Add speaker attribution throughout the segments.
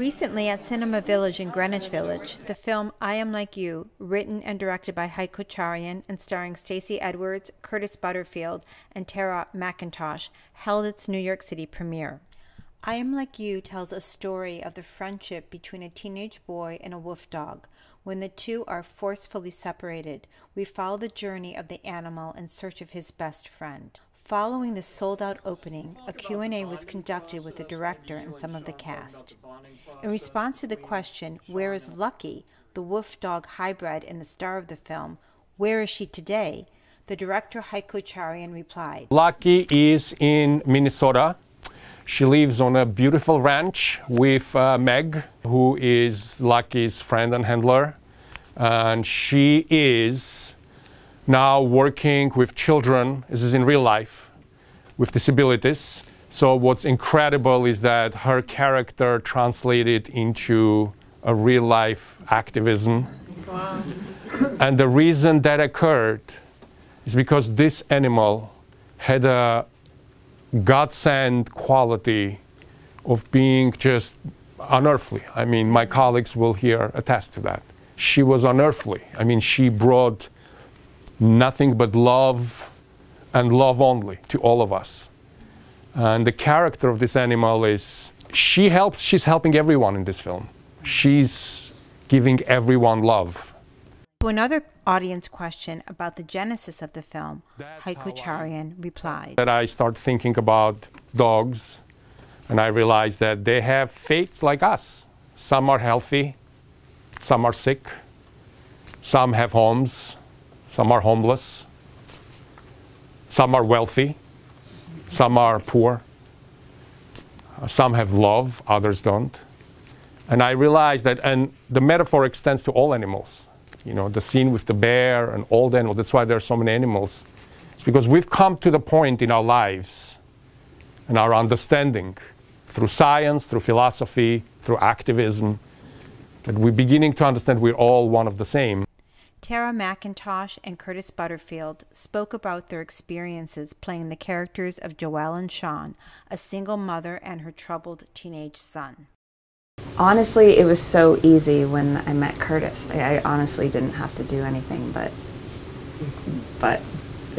Speaker 1: Recently at Cinema Village in Greenwich Village, the film I Am Like You, written and directed by Hayao Kocharyan and starring Stacey Edwards, Curtis Butterfield, and Tara McIntosh, held its New York City premiere. I Am Like You tells a story of the friendship between a teenage boy and a wolf dog. When the two are forcefully separated, we follow the journey of the animal in search of his best friend. Following the sold-out opening, a Q&A was conducted with the director and some of the cast. In response to the question, where is Lucky, the wolf-dog hybrid and the star of the film, where is she today? The director Hayao Kocharyan replied,
Speaker 2: Lucky is in Minnesota. She lives on a beautiful ranch with Meg, who is Lucky's friend and handler. And she is now working with children, this is in real life, with disabilities. So what's incredible is that her character translated into a real life activism. Wow. And the reason that occurred is because this animal had a God-sent quality of being just unearthly. I mean, my colleagues will here attest to that. She was unearthly. I mean, she brought nothing but love and love only to all of us. And the character of this animal is, she's helping everyone in this film. She's giving everyone love.
Speaker 1: To another audience question about the genesis of the film, Hayao Kocharyan replied,
Speaker 2: that I started thinking about dogs, and I realized that they have fates like us. Some are healthy, some are sick, some have homes, some are homeless, some are wealthy, some are poor, some have love, others don't. And I realized that, and the metaphor extends to all animals. You know, the scene with the bear and all the animals, that's why there are so many animals. It's because we've come to the point in our lives and our understanding through science, through philosophy, through activism, that we're beginning to understand we're all one of the same.
Speaker 1: Tara McIntosh and Curtis Butterfield spoke about their experiences playing the characters of Joelle and Sean, a single mother and her troubled teenage son.
Speaker 3: Honestly, it was so easy when I met Curtis. I honestly didn't have to do anything but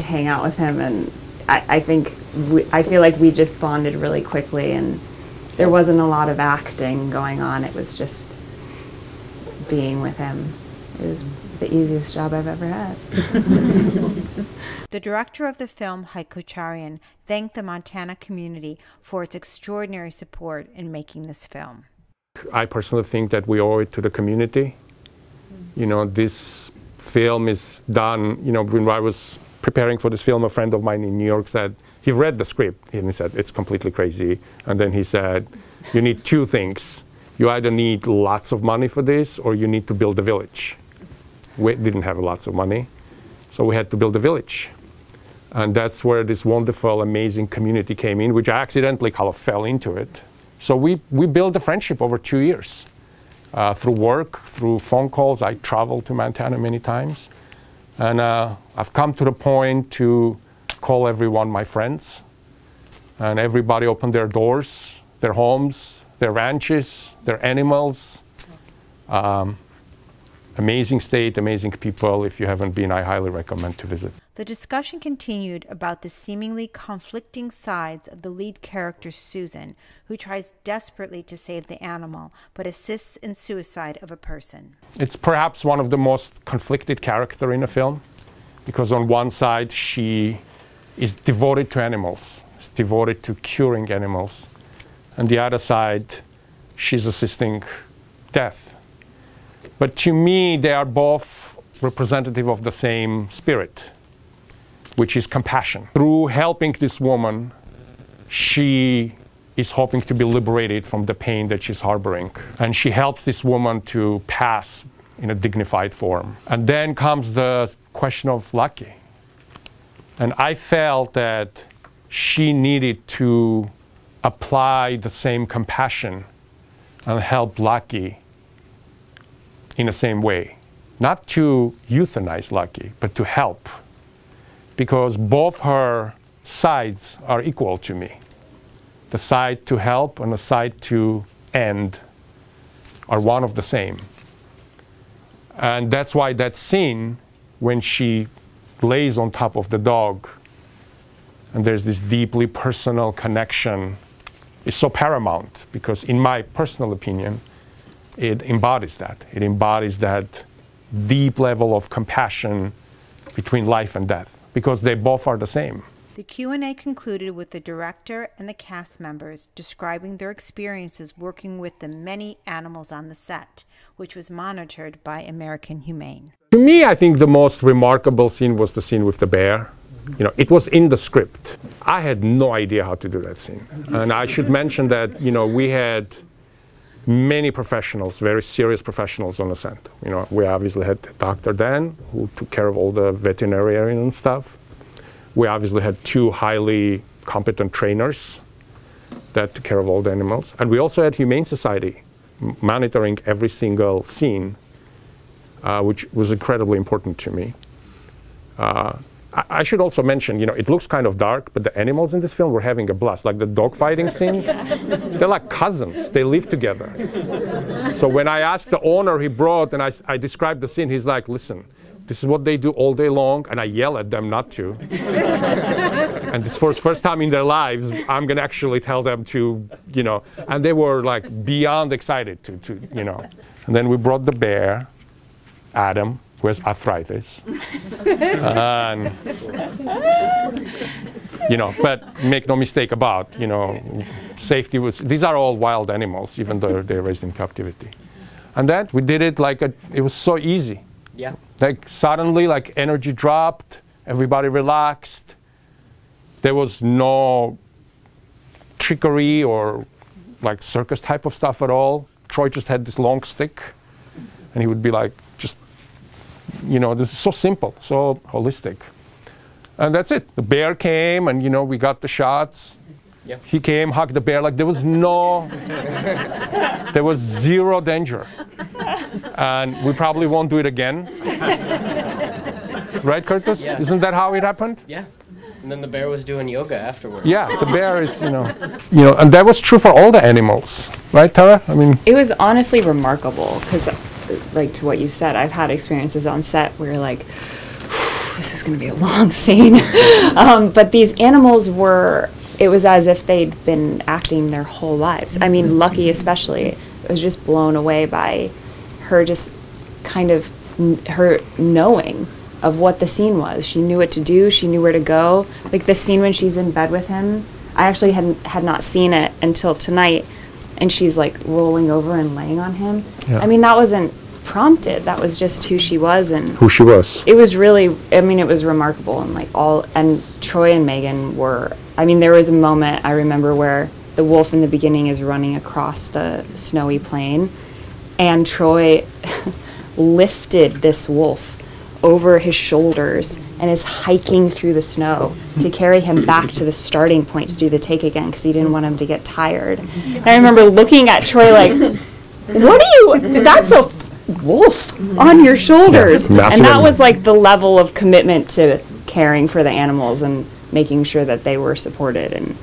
Speaker 3: hang out with him, and I feel like we just bonded really quickly, and there wasn't a lot of acting going on. It was just being with him. It was the easiest job I've ever had.
Speaker 1: The director of the film, Hayao Kocharyan, thanked the Montana community for its extraordinary support in making this film.
Speaker 2: I personally think that we owe it to the community. You know, this film is done, you know, when I was preparing for this film, a friend of mine in New York said, he read the script and he said, it's completely crazy. And then he said, you need two things. You either need lots of money for this or you need to build a village. We didn't have lots of money, so we had to build a village. And that's where this wonderful, amazing community came in, which I accidentally kind of fell into it. So we built a friendship over 2 years. Through work, through phone calls. I traveled to Montana many times. And I've come to the point to call everyone my friends. And everybody opened their doors, their homes, their ranches, their animals. Amazing state, amazing people. If you haven't been, I highly recommend to visit.
Speaker 1: The discussion continued about the seemingly conflicting sides of the lead character, Susan, who tries desperately to save the animal, but assists in suicide of a person.
Speaker 2: It's perhaps one of the most conflicted characters in a film, because on one side, she is devoted to animals, is devoted to curing animals. On the other side, she's assisting death. But to me, they are both representative of the same spirit, which is compassion. Through helping this woman, she is hoping to be liberated from the pain that she's harboring. And she helps this woman to pass in a dignified form. And then comes the question of Lucky. And I felt that she needed to apply the same compassion and help Lucky in the same way. Not to euthanize Lucky, but to help. Because both her sides are equal to me. The side to help and the side to end are one of the same. And that's why that scene, when she lays on top of the dog, and there's this deeply personal connection, is so paramount, because in my personal opinion, it embodies that. It embodies that deep level of compassion between life and death, because they both are the same.
Speaker 1: The Q&A concluded with the director and the cast members describing their experiences working with the many animals on the set, which was monitored by American Humane.
Speaker 2: To me, I think the most remarkable scene was the scene with the bear. You know, it was in the script. I had no idea how to do that scene. And I should mention that, you know, we had many professionals, very serious professionals on the set. You know, we obviously had Dr. Dan, who took care of all the veterinarian and stuff. We obviously had 2 highly competent trainers that took care of all the animals. And we also had Humane Society monitoring every single scene, which was incredibly important to me. I should also mention, you know, it looks kind of dark, but the animals in this film were having a blast. Like the dogfighting scene, they're like cousins. They live together. So when I asked the owner he brought and I described the scene, he's like, listen, this is what they do all day long, and I yell at them not to. And this for the first time in their lives, I'm going to actually tell them to, you know, and they were like beyond excited to, you know. And then we brought the bear, Adam, who has arthritis. And, you know, but make no mistake about, you know, safety was, these are all wild animals, even though they're raised in captivity. And then we did it like, it was so easy.
Speaker 4: Yeah.
Speaker 2: Like suddenly, like energy dropped, everybody relaxed. There was no trickery or like circus type of stuff at all. Troy just had this long stick, and he would be like, just, you know, this is so simple, so holistic. And that's it. The bear came, and, you know, we got the shots.
Speaker 4: Yep. He
Speaker 2: came, hugged the bear, like there was no, there was zero danger. And we probably won't do it again. Right, Curtis?
Speaker 4: Yeah.
Speaker 2: Isn't that how it happened?
Speaker 4: Yeah. And then the bear was doing yoga afterwards.
Speaker 2: Yeah, the bear is, you know, and that was true for all the animals, right, Tara? I mean,
Speaker 3: It was honestly remarkable because, like, to what you said, I've had experiences on set where you're like, this is going to be a long scene. But these animals were, it was as if they'd been acting their whole lives. I mean, Lucky especially, was just blown away by her just kind of, her knowing of what the scene was. She knew what to do, she knew where to go. Like the scene when she's in bed with him, I actually had not seen it until tonight, and she's like rolling over and laying on him.
Speaker 2: Yeah.
Speaker 3: I mean, that wasn't prompted, that was just who she was, and
Speaker 2: who she was.
Speaker 3: it was really, I mean, it was remarkable. And like and Troy and Megan were, I mean, there was a moment I remember where the wolf in the beginning is running across the snowy plain, and Troy lifted this wolf over his shoulders and is hiking through the snow to carry him back to the starting point to do the take again because he didn't want him to get tired. And I remember looking at Troy like, what are you, that's a wolf on your shoulders.
Speaker 2: Yeah,
Speaker 3: and that was like the level of commitment to caring for the animals and making sure that they were supported. And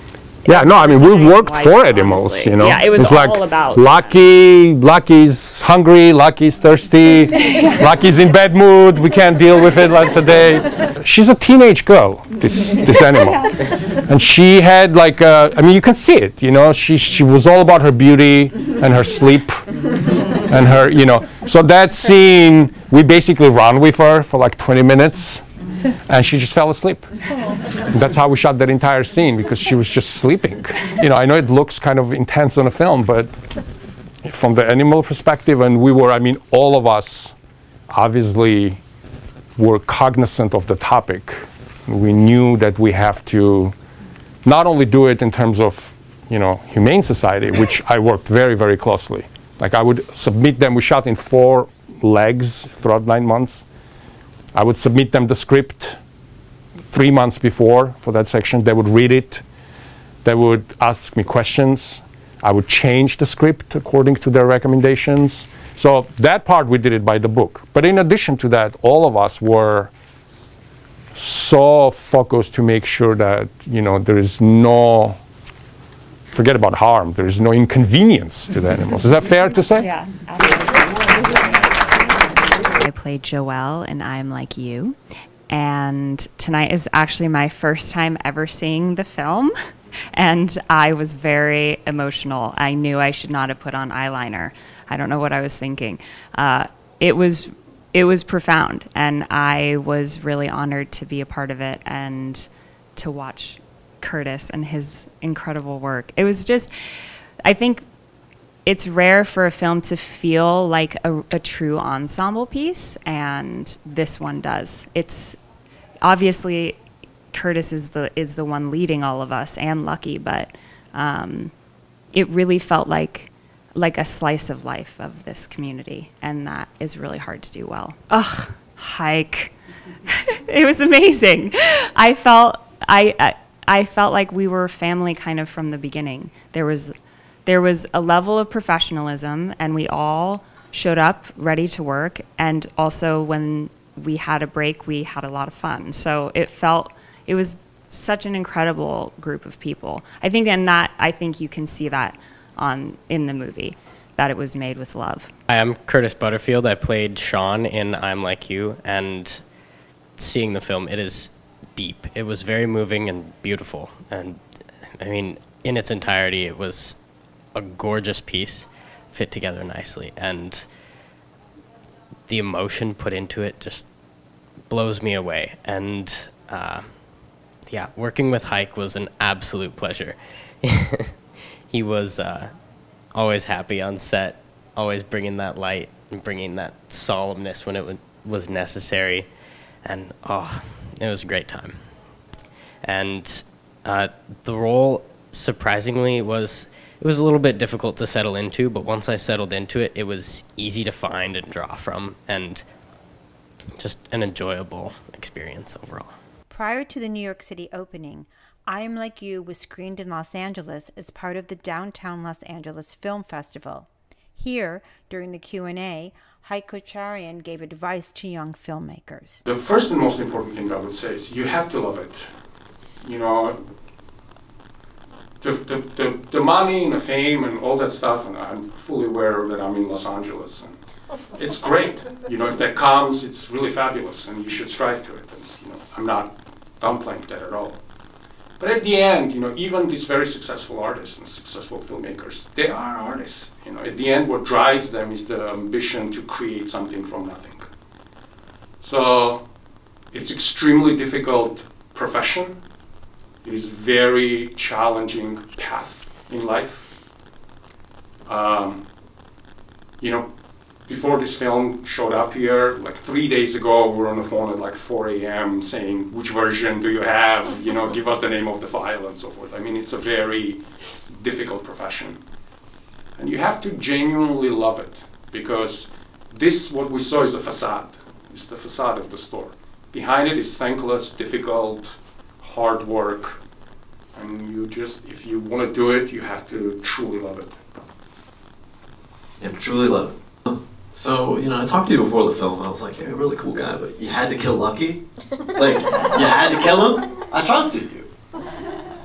Speaker 2: yeah, no, I mean, we worked
Speaker 3: Life,
Speaker 2: for animals,
Speaker 3: honestly.
Speaker 2: you know.
Speaker 3: Yeah, it was
Speaker 2: it's
Speaker 3: all
Speaker 2: like
Speaker 3: about
Speaker 2: Lucky's hungry, Lucky's thirsty, Lucky's in bad mood, we can't deal with it like today. She's a teenage girl, this animal. And she had like, I mean, you can see it, you know, she was all about her beauty and her sleep and her, you know. So that scene, we basically ran with her for like 20 minutes. And she just fell asleep. That's how we shot that entire scene, because she was just sleeping. You know, I know it looks kind of intense on a film, but from the animal perspective, and we were, I mean, all of us obviously were cognizant of the topic. We knew that we have to not only do it in terms of, you know, Humane Society, which I worked very, very closely. Like I would submit them, we shot in 4 legs throughout 9 months. I would submit them the script 3 months before for that section. They would read it. They would ask me questions. I would change the script according to their recommendations. So that part we did it by the book. But in addition to that, all of us were so focused to make sure that, you know, there is no forget about harm. There is no inconvenience to the animals. Is that fair to say?
Speaker 3: Yeah, absolutely. I played Joelle in I'm Like You, and tonight is actually my first time ever seeing the film, and I was very emotional. I knew I should not have put on eyeliner. I don't know what I was thinking. It was profound, and I was really honored to be a part of it and to watch Curtis and his incredible work. It was just, I think it's rare for a film to feel like a true ensemble piece, and this one does. It's obviously Curtis is the one leading all of us, and Lucky, but it really felt like a slice of life of this community, and that is really hard to do well. Ugh, Hike. It was amazing. I felt like we were family kind of from the beginning. There was a level of professionalism, and we all showed up ready to work, and also when we had a break, we had a lot of fun. So it was such an incredible group of people. I think you can see that in the movie, that it was made with love.
Speaker 4: Hi, I'm Curtis Butterfield. I played Sean in I'm Like You, and seeing the film, it is deep. It was very moving and beautiful, and I mean, in its entirety, it was a gorgeous piece, fit together nicely, and the emotion put into it just blows me away. And yeah, working with Hike was an absolute pleasure. He was always happy on set, always bringing that light and bringing that solemnness when it was necessary, and oh, it was a great time. And the role, surprisingly, was a little bit difficult to settle into, but once I settled into it, it was easy to find and draw from, and just an enjoyable experience overall.
Speaker 1: Prior to the New York City opening, I Am Like You was screened in Los Angeles as part of the Downtown Los Angeles Film Festival. Here, during the Q&A, Hike Kocharyan gave advice to young filmmakers.
Speaker 2: The first and most important thing I would say is you have to love it. You know, the money and the fame and all that stuff, and I'm fully aware that I'm in Los Angeles. And it's great. You know, if that comes, it's really fabulous, and you should strive to it. And, you know, I'm not downplaying that at all. But at the end, you know, even these very successful artists and successful filmmakers, they are artists. You know, at the end, what drives them is the ambition to create something from nothing. So it's extremely difficult profession. It is very challenging path in life. You know, before this film showed up here, like 3 days ago, we were on the phone at like 4 a.m. saying, which version do you have? You know, give us the name of the file and so forth. I mean, it's a very difficult profession. And you have to genuinely love it, because this, what we saw, is a facade. It's the facade of the store. Behind it is thankless, difficult, hard work. And you just, if you want to do it, you have to truly love it.
Speaker 5: You have to truly love it. So, you know, I talked to you before the film. I was like, you're a really cool guy, but you had to kill Lucky? Like, you had to kill him? I trusted you.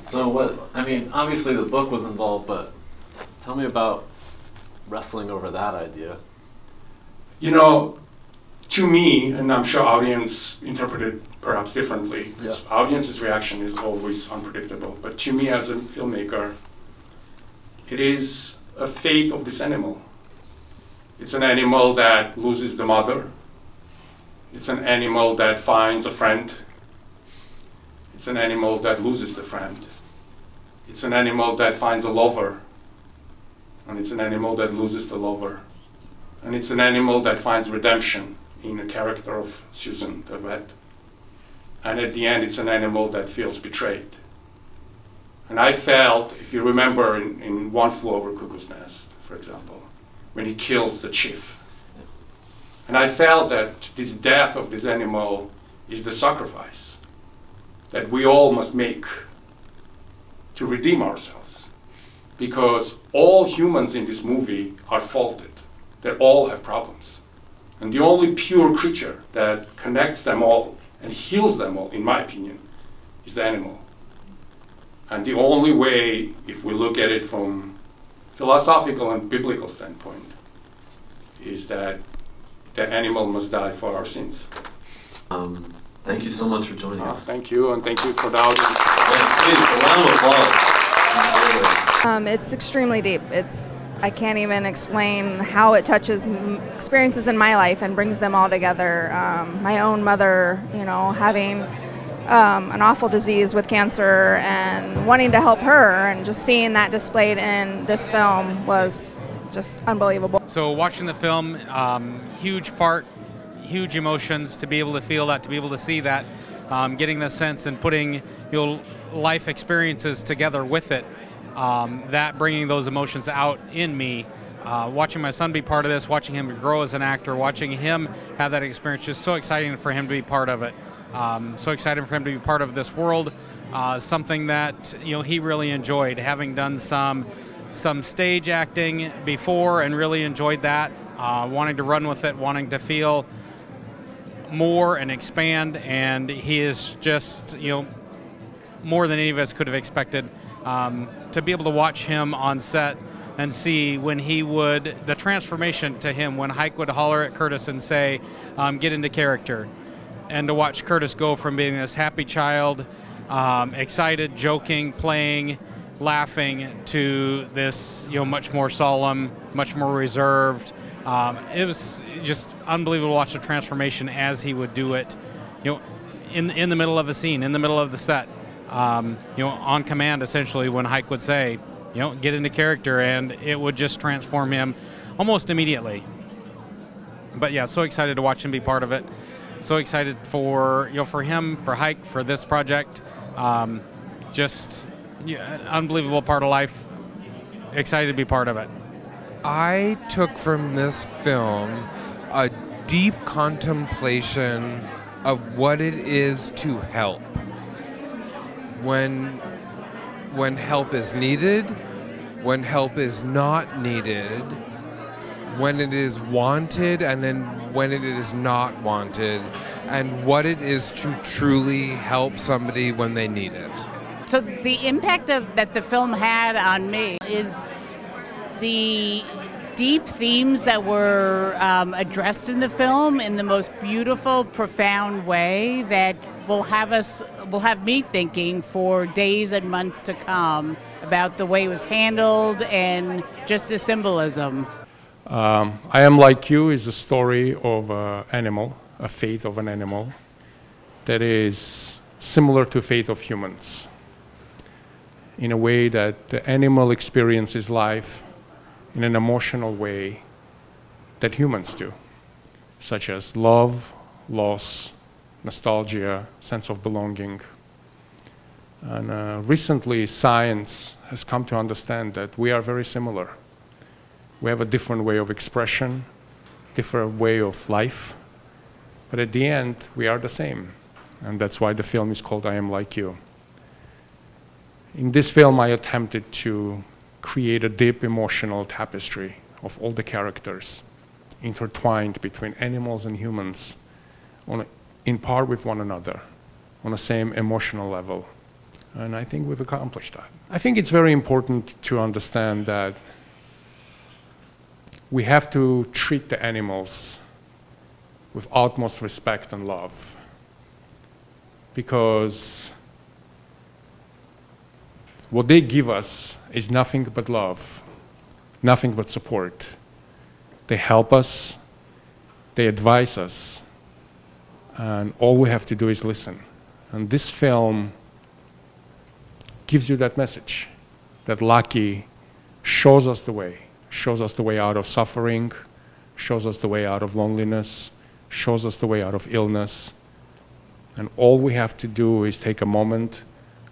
Speaker 5: So what, I mean, obviously the book was involved, but tell me about wrestling over that idea.
Speaker 2: You know, to me, and I'm sure audience interpreted perhaps differently,
Speaker 5: yeah.
Speaker 2: Audience's reaction is always unpredictable, but to me as a filmmaker, it is a fate of this animal. It's an animal that loses the mother. It's an animal that finds a friend. It's an animal that loses the friend. It's an animal that finds a lover. And it's an animal that loses the lover. And it's an animal that finds redemption in the character of Susan, the vet. And at the end, it's an animal that feels betrayed. And I felt, if you remember in One Flew Over Cuckoo's Nest, for example, when he kills the chief. And I felt that this death of this animal is the sacrifice that we all must make to redeem ourselves. Because all humans in this movie are faulted. They all have problems. And the only pure creature that connects them all and heals them all, in my opinion, is the animal. And the only way, if we look at it from philosophical and biblical standpoint, is that the animal must die for our sins.
Speaker 5: Thank you so much for joining us.
Speaker 2: Thank you, and thank you for the audience.
Speaker 5: Yes, please, a round of applause.
Speaker 6: It's extremely deep. I can't even explain how it touches experiences in my life and brings them all together. My own mother, having an awful disease with cancer and wanting to help her, and just seeing that displayed in this film was just unbelievable.
Speaker 7: So watching the film, huge part, huge emotions, to be able to feel that, to be able to see that, getting the sense and putting life experiences together with it, that bringing those emotions out in me. Watching my son be part of this, watching him grow as an actor, watching him have that experience, just so exciting for him to be part of it. So excited for him to be part of this world, something that he really enjoyed, having done some stage acting before and really enjoyed that, wanting to run with it, wanting to feel more and expand, and he is just more than any of us could have expected. To be able to watch him on set and see when the transformation to him, when Hike would holler at Curtis and say, get into character, and to watch Curtis go from being this happy child, excited, joking, playing, laughing, to this much more solemn, much more reserved. It was just unbelievable to watch the transformation as he would do it, in the middle of a scene, in the middle of the set, on command, essentially, when Hike would say, get into character, and it would just transform him almost immediately. But yeah, so excited to watch him be part of it. So excited for him, for Hike, for this project. Just unbelievable part of life. Excited to be part of it.
Speaker 8: I took from this film a deep contemplation of what it is to help. When help is needed, when help is not needed, when it is wanted, and then when it is not wanted, and what it is to truly help somebody when they need it.
Speaker 9: So the impact that the film had on me is the deep themes that were addressed in the film in the most beautiful, profound way that will have me thinking for days and months to come about the way it was handled and just the symbolism.
Speaker 2: I Am Like You is a story of an animal, a fate of an animal that is similar to fate of humans, in a way that the animal experiences life in an emotional way that humans do, such as love, loss, nostalgia, sense of belonging. And recently, science has come to understand that we are very similar. We have a different way of expression, different way of life, but at the end, we are the same. And that's why the film is called I Am Like You. In this film, I attempted to create a deep emotional tapestry of all the characters intertwined between animals and humans in par with one another on the same emotional level. And I think we've accomplished that. I think it's very important to understand that we have to treat the animals with utmost respect and love, because what they give us is nothing but love, nothing but support. They help us, they advise us, and all we have to do is listen. And this film gives you that message, that Lucky shows us the way out of suffering, shows us the way out of loneliness, shows us the way out of illness. And all we have to do is take a moment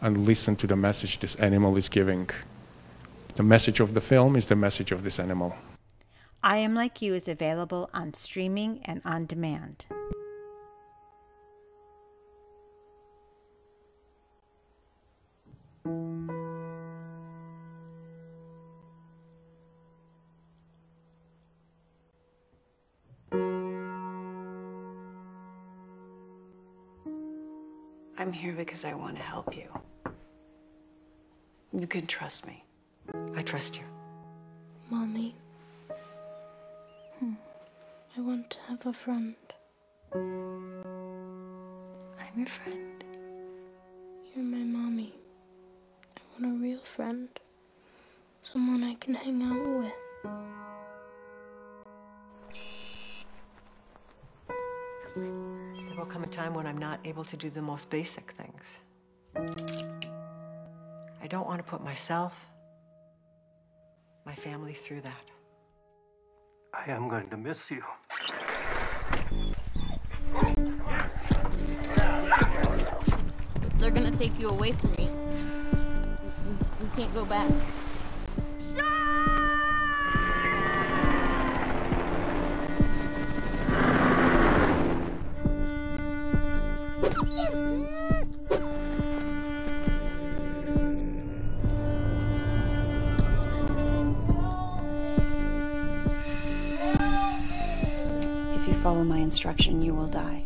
Speaker 2: and listen to the message this animal is giving. The message of the film is the message of this animal.
Speaker 1: I Am Like You is available on streaming and on demand.
Speaker 10: I'm here because I want to help you. You can trust me. I trust you.
Speaker 11: Mommy. I want to have a friend.
Speaker 10: I'm your friend.
Speaker 11: You're my mommy. I want a real friend. Someone I can hang out with.
Speaker 10: There will come a time when I'm not able to do the most basic things. I don't want to put myself, my family through that.
Speaker 12: I am going to miss you.
Speaker 11: They're gonna take you away from me. We can't go back.
Speaker 13: If you follow my instruction, you will die.